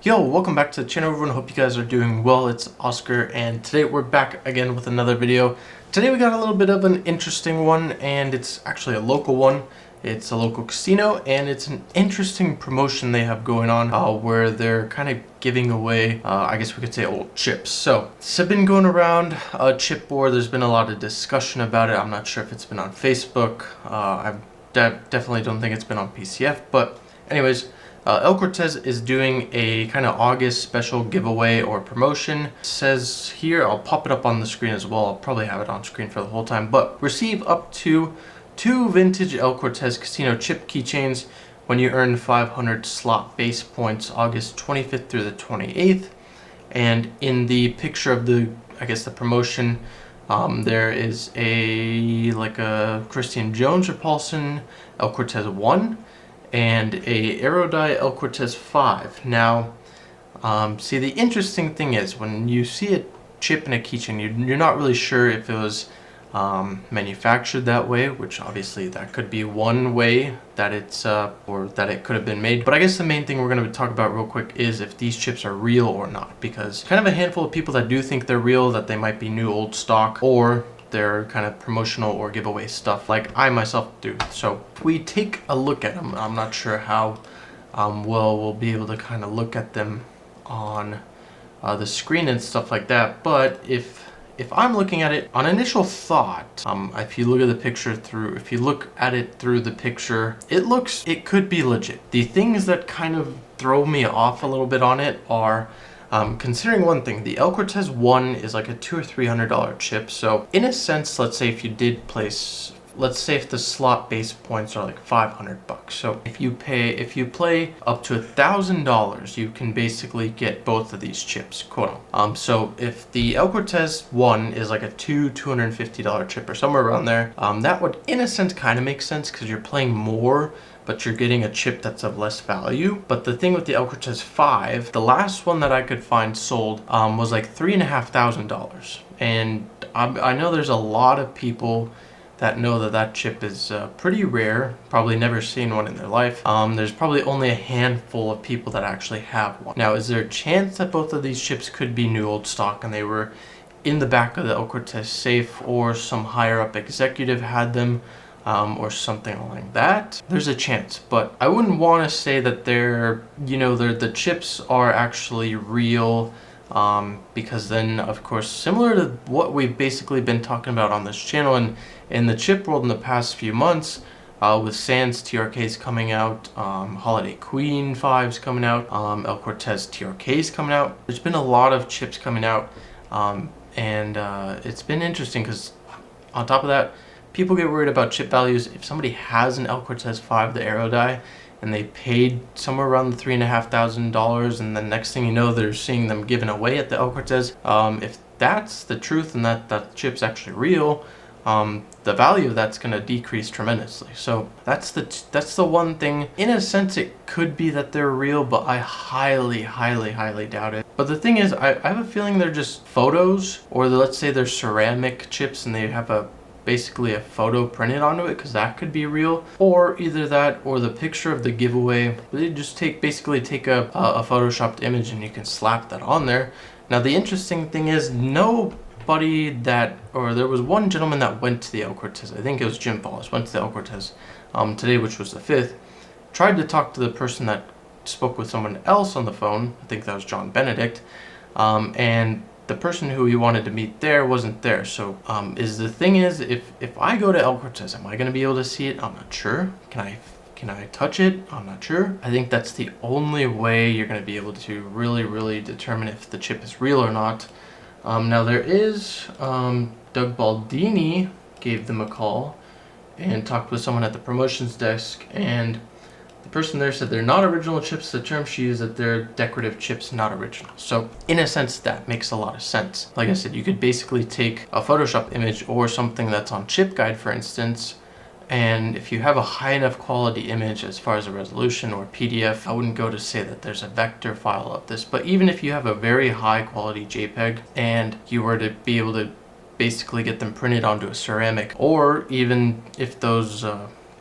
Yo, welcome back to the channel everyone. Hope you guys are doing well. It's Oscar and today we're back again with another video. Today we got a little bit of an interesting one and it's actually a local one. It's a local casino and it's an interesting promotion they have going on where they're kind of giving away, I guess we could say, old chips. So this has been going around a chip board. There's been a lot of discussion about it. I'm not sure if it's been on Facebook. I definitely don't think it's been on PCF, but anyways, El Cortez is doing a kind of August special giveaway or promotion. It says here, I'll pop it up on the screen as well. I'll probably have it on screen for the whole time, but receive up to 2 Vintage El Cortez Casino chip keychains when you earn 500 slot base points August 25th through the 28th. And in the picture of the, I guess the promotion, there is like a Christian Jones or Paulson El Cortez 1. And a Aerodie El Cortez 5. Now, see, the interesting thing is when you see a chip in a keychain, you're not really sure if it was manufactured that way, which obviously that could be one way that it's or that it could have been made. But I guess the main thing we're going to talk about real quick is if these chips are real or not, because kind of a handful of people that do think they're real, that they might be new old stock, or they're kind of promotional or giveaway stuff like I myself do. So if we take a look at them, I'm not sure how well we'll be able to kind of look at them on the screen and stuff like that, but if I'm looking at it on initial thought, if you look at the picture through, if you look at it through the picture, it could be legit. The things that kind of throw me off a little bit on it are considering one thing, the El Cortez 1 is like a $200 or $300 chip. So in a sense, let's say if you did place, let's say if the slot base points are like $500. So if you play up to $1,000, you can basically get both of these chips, quote unquote. So if the El Cortez 1 is like a $250 chip or somewhere around there, that would in a sense kind of make sense because you're playing more, but you're getting a chip that's of less value. But the thing with the El Cortez 5, the last one that I could find sold was like $3,500. And I know there's a lot of people that know that chip is pretty rare, probably never seen one in their life. There's probably only a handful of people that actually have one. Now, is there a chance that both of these chips could be new old stock and they were in the back of the El Cortez safe, or some higher up executive had them? Or something like that? There's a chance, but I wouldn't want to say that the chips are actually real, because then, of course, similar to what we've basically been talking about on this channel and in the chip world in the past few months, with Sans TRKs coming out, Holiday Queen 5s coming out, El Cortez TRKs coming out. There's been a lot of chips coming out, and it's been interesting because on top of that, people get worried about chip values. If somebody has an El Cortez 5, the Aerodie, and they paid somewhere around the $3,500, and the next thing you know, they're seeing them given away at the El Cortez. If that's the truth and that chip's actually real, the value of that's going to decrease tremendously. So that's the one thing. In a sense, it could be that they're real, but I highly doubt it. But the thing is, I have a feeling they're just photos, or let's say they're ceramic chips and they have basically a photo printed onto it, because that could be real. Or either that or the picture of the giveaway. They just basically take a photoshopped image and you can slap that on there. Now the interesting thing is, there was one gentleman that went to the El Cortez, I think it was Jim Paulus, went to the El Cortez today, which was the 5th, tried to talk to the person that spoke with someone else on the phone, I think that was John Benedict, and the person who he wanted to meet there wasn't there. So the thing is, if I go to El Cortez, am I going to be able to see it? I'm not sure. Can I touch it? I'm not sure. I think that's the only way you're going to be able to really determine if the chip is real or not. Now there is Doug Baldini gave them a call and talked with someone at the promotions desk, and the person there said they're not original chips. The term she used, that they're decorative chips, not original. So in a sense, that makes a lot of sense. Like I said, you could basically take a Photoshop image or something that's on Chip Guide, for instance, and if you have a high enough quality image as far as a resolution or PDF, I wouldn't go to say that there's a vector file of this, but even if you have a very high quality JPEG and you were to be able to basically get them printed onto a ceramic, or even if those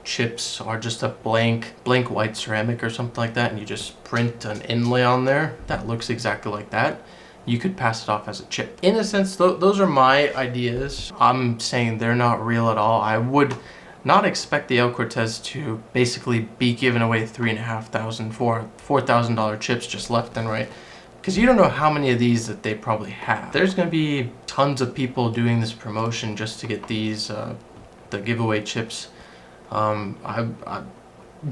chips are just a blank white ceramic or something like that, and you just print an inlay on there that looks exactly like that, you could pass it off as a chip. In a sense, those are my ideas. I'm saying they're not real at all. I would not expect the El Cortez to basically be giving away $3,500, $4,000 chips just left and right, because you don't know how many of these that they probably have. There's going to be tons of people doing this promotion just to get these the giveaway chips.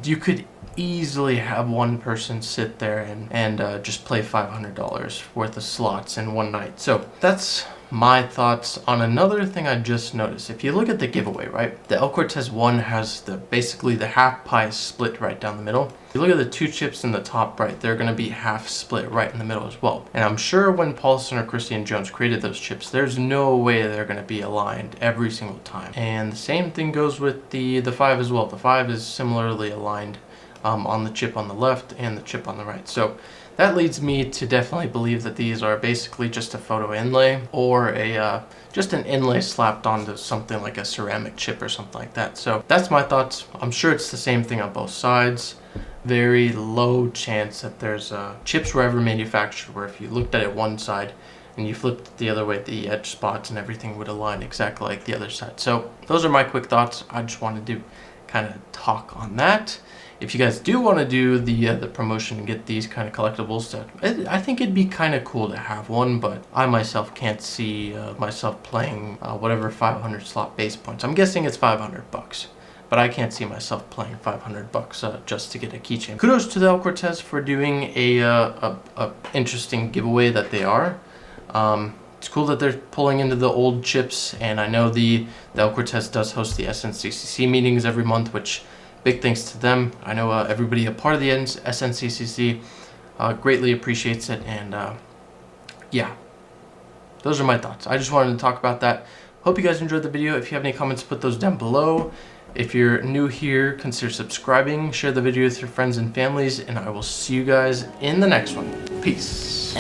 You could easily have one person sit there and just play $500 worth of slots in one night. So that's my thoughts on another thing I just noticed. If you look at the giveaway, right, the El Cortez 1 has basically the half pie split right down the middle. If you look at the 2 chips in the top right, they're going to be half split right in the middle as well. And I'm sure when Paulson or Christian Jones created those chips, there's no way they're going to be aligned every single time. And the same thing goes with the 5 as well. The 5 is similarly aligned on the chip on the left and the chip on the right. So that leads me to definitely believe that these are basically just a photo inlay, or just an inlay slapped onto something like a ceramic chip or something like that. So that's my thoughts. I'm sure it's the same thing on both sides. Very low chance that there's chips were ever manufactured where if you looked at it one side and you flipped it the other way, the edge spots and everything would align exactly like the other side. So those are my quick thoughts. I just wanted to kind of talk on that. If you guys do want to do the promotion and get these kind of collectibles, I think it'd be kind of cool to have one, but I myself can't see myself playing whatever 500 slot base points. I'm guessing it's $500, but I can't see myself playing $500 just to get a keychain. Kudos to the El Cortez for doing a interesting giveaway that they are. It's cool that they're pulling into the old chips, and I know the El Cortez does host the SNCCC meetings every month, which big thanks to them. I know everybody a part of the SNCCC greatly appreciates it, and yeah, those are my thoughts. I just wanted to talk about that. Hope you guys enjoyed the video. If you have any comments, put those down below. If you're new here, consider subscribing, share the video with your friends and families, and I will see you guys in the next one. Peace.